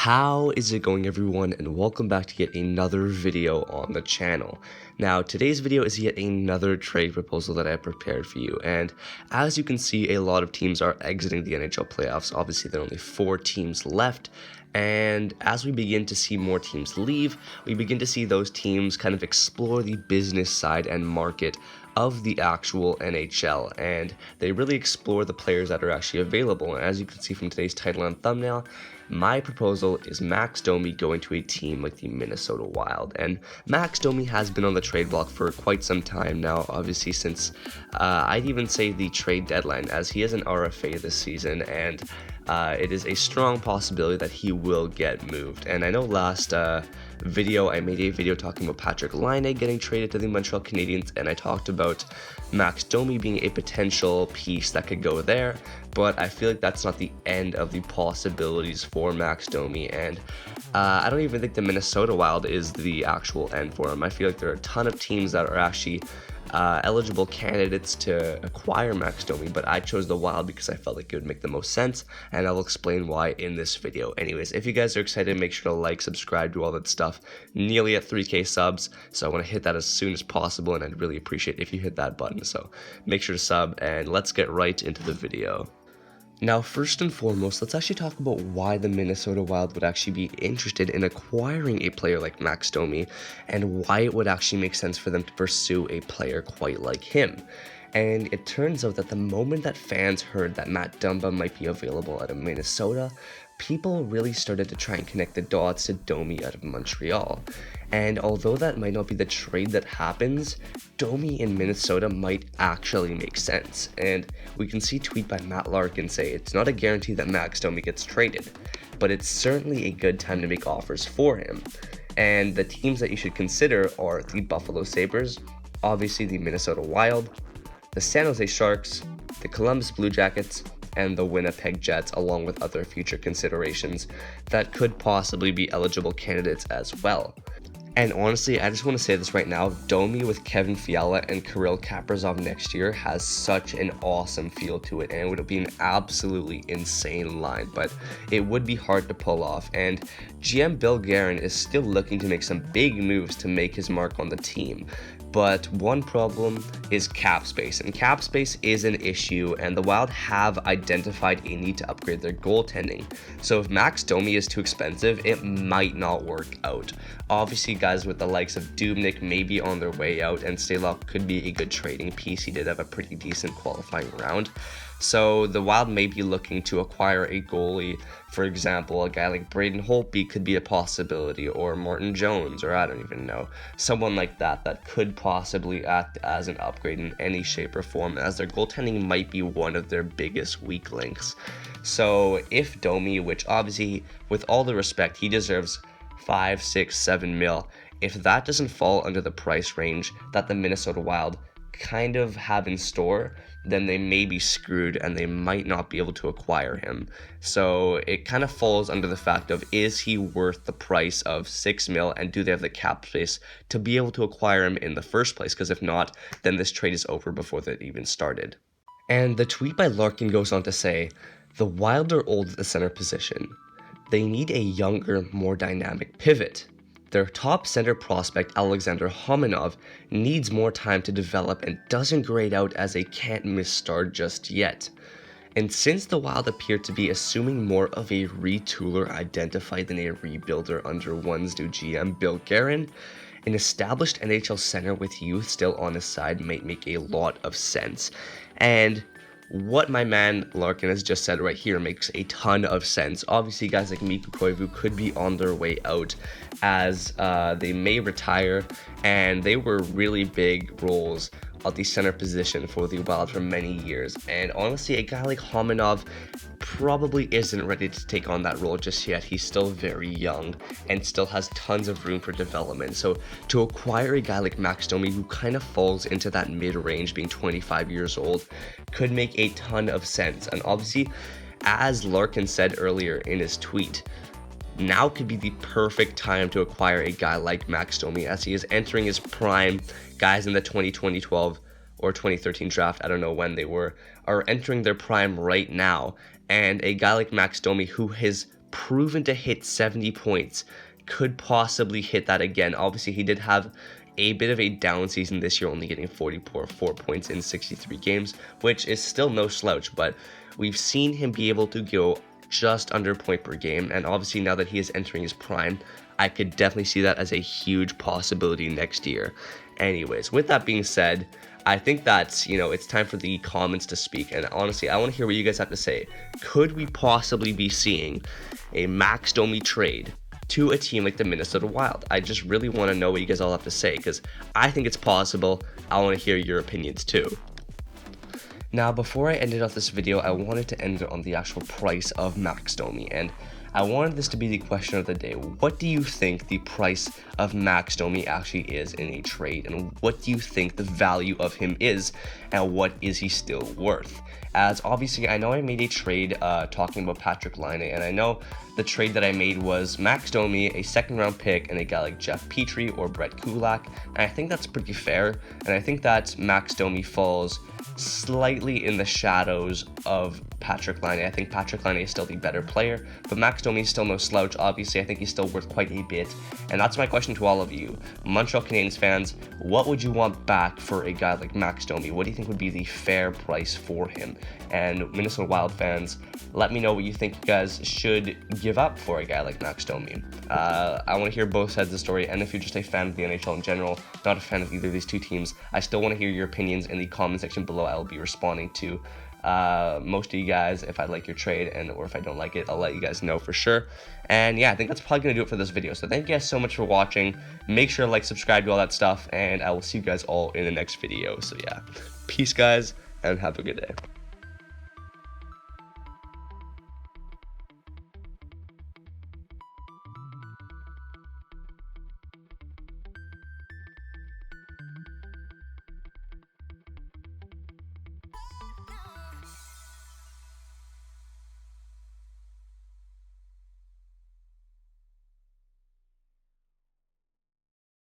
How is it going, everyone, and welcome back to yet another video on the channel. Now, today's video is yet another trade proposal that I prepared for you, and as you can see, a lot of teams are exiting the NHL playoffs. Obviously, there are only 4 teams left, and as we begin to see more teams leave, we begin to see those teams kind of explore the business side and market of the actual NHL, and they really explore the players that are actually available. And as you can see from today's title and thumbnail, my proposal is Max Domi going to a team like the Minnesota Wild. And Max Domi has been on the trade block for quite some time now, obviously since I'd even say the trade deadline, as he is an RFA this season, and it is a strong possibility that he will get moved. And I know last video I made a video talking about Patrik Laine getting traded to the Montreal Canadiens, and I talked about Max Domi being a potential piece that could go there, but I feel like that's not the end of the possibilities for Max Domi, and I don't even think the Minnesota Wild is the actual end for him. I feel like there are a ton of teams that are actually eligible candidates to acquire Max Domi, but I chose the Wild because I felt like it would make the most sense, and I'll explain why in this video. Anyways, if you guys are excited, make sure to like, subscribe, do all that stuff. Nearly at 3K subs, so I want to hit that as soon as possible, and I'd really appreciate if you hit that button. So make sure to sub, and let's get right into the video. Now, first and foremost, let's actually talk about why the Minnesota Wild would actually be interested in acquiring a player like Max Domi, and why it would actually make sense for them to pursue a player quite like him. And it turns out that the moment that fans heard that Matt Dumba might be available out of Minnesota, people really started to try and connect the dots to Domi out of Montreal. And although that might not be the trade that happens, Domi in Minnesota might actually make sense. And we can see a tweet by Matt Larkin say it's not a guarantee that Max Domi gets traded, but it's certainly a good time to make offers for him. And the teams that you should consider are the Buffalo Sabres, obviously the Minnesota Wild, the San Jose Sharks, the Columbus Blue Jackets, and the Winnipeg Jets, along with other future considerations that could possibly be eligible candidates as well. And honestly, I just want to say this right now, Domi with Kevin Fiala and Kirill Kaprizov next year has such an awesome feel to it, and it would be an absolutely insane line, but it would be hard to pull off. And GM Bill Guerin is still looking to make some big moves to make his mark on the team. But one problem is cap space, and cap space is an issue, and the Wild have identified a need to upgrade their goaltending. So if Max Domi is too expensive, it might not work out. Obviously, guys with the likes of Dubnyk may be on their way out, and Stalock could be a good trading piece. He did have a pretty decent qualifying round. So the Wild may be looking to acquire a goalie. For example, a guy like Braden Holtby could be a possibility, or Martin Jones, or I don't even know. Someone like that could possibly act as an upgrade in any shape or form, as their goaltending might be one of their biggest weak links. So if Domi, which obviously, with all the respect, he deserves 5, 6, 7 mil, if that doesn't fall under the price range that the Minnesota Wild kind of have in store, then they may be screwed and they might not be able to acquire him. So it kind of falls under the fact of, is he worth the price of 6 mil, and do they have the cap space to be able to acquire him in the first place? Because if not, then this trade is over before that even started. And the tweet by Larkin goes on to say, the Wild are old at the center position. They need a younger, more dynamic pivot. Their top center prospect, Alexander Hominov, needs more time to develop and doesn't grade out as a can't-miss star just yet. And since the Wild appear to be assuming more of a retooler identified than a rebuilder under one's new GM, Bill Guerin, an established NHL center with youth still on his side might make a lot of sense. And what my man Larkin has just said right here makes a ton of sense. Obviously, guys like Mikko Koivu could be on their way out, as they may retire, and they were really big roles at the center position for the Wild for many years. And honestly, a guy like Hominov probably isn't ready to take on that role just yet. He's still very young and still has tons of room for development. So to acquire a guy like Max Domi, who kind of falls into that mid-range, being 25 years old, could make a ton of sense. And obviously, as Larkin said earlier in his tweet, now could be the perfect time to acquire a guy like Max Domi, as he is entering his prime. Guys in the 2012 or 2013 draft, I don't know when they were, are entering their prime right now. And a guy like Max Domi, who his proven to hit 70 points, could possibly hit that again. Obviously, he did have a bit of a down season this year, only getting 44 points in 63 games, which is still no slouch, but we've seen him be able to go just under a point per game, and obviously now that he is entering his prime, I could definitely see that as a huge possibility next year. Anyways, with that being said, I think that, it's time for the comments to speak, and honestly, I want to hear what you guys have to say. Could we possibly be seeing a Max Domi trade to a team like the Minnesota Wild? I just really want to know what you guys all have to say, because I think it's possible. I want to hear your opinions too. Now, before I ended off this video, I wanted to end it on the actual price of Max Domi, and I wanted this to be the question of the day. What do you think the price of Max Domi actually is in a trade, and what do you think the value of him is, and what is he still worth? As obviously, I know I made a trade talking about Patrik Laine, and I know the trade that I made was Max Domi, a second-round pick, and a guy like Jeff Petrie or Brett Kulak, and I think that's pretty fair, and I think that Max Domi falls slightly in the shadows of Patrik Laine. I think Patrik Laine is still the better player, but Max Domi is still no slouch. Obviously, I think he's still worth quite a bit, and that's my question to all of you. Montreal Canadiens fans, what would you want back for a guy like Max Domi? What do you think would be the fair price for him? And Minnesota Wild fans, let me know what you think you guys should give up for a guy like Max Domi. I want to hear both sides of the story, and if you're just a fan of the NHL in general, not a fan of either of these two teams, I still want to hear your opinions in the comment section below. I will be responding to most of you guys if I like your trade, or if I don't like it, I'll let you guys know for sure. And yeah, I think that's probably going to do it for this video. So thank you guys so much for watching. Make sure to like, subscribe, do all that stuff, and I will see you guys all in the next video. So yeah, peace guys, and have a good day.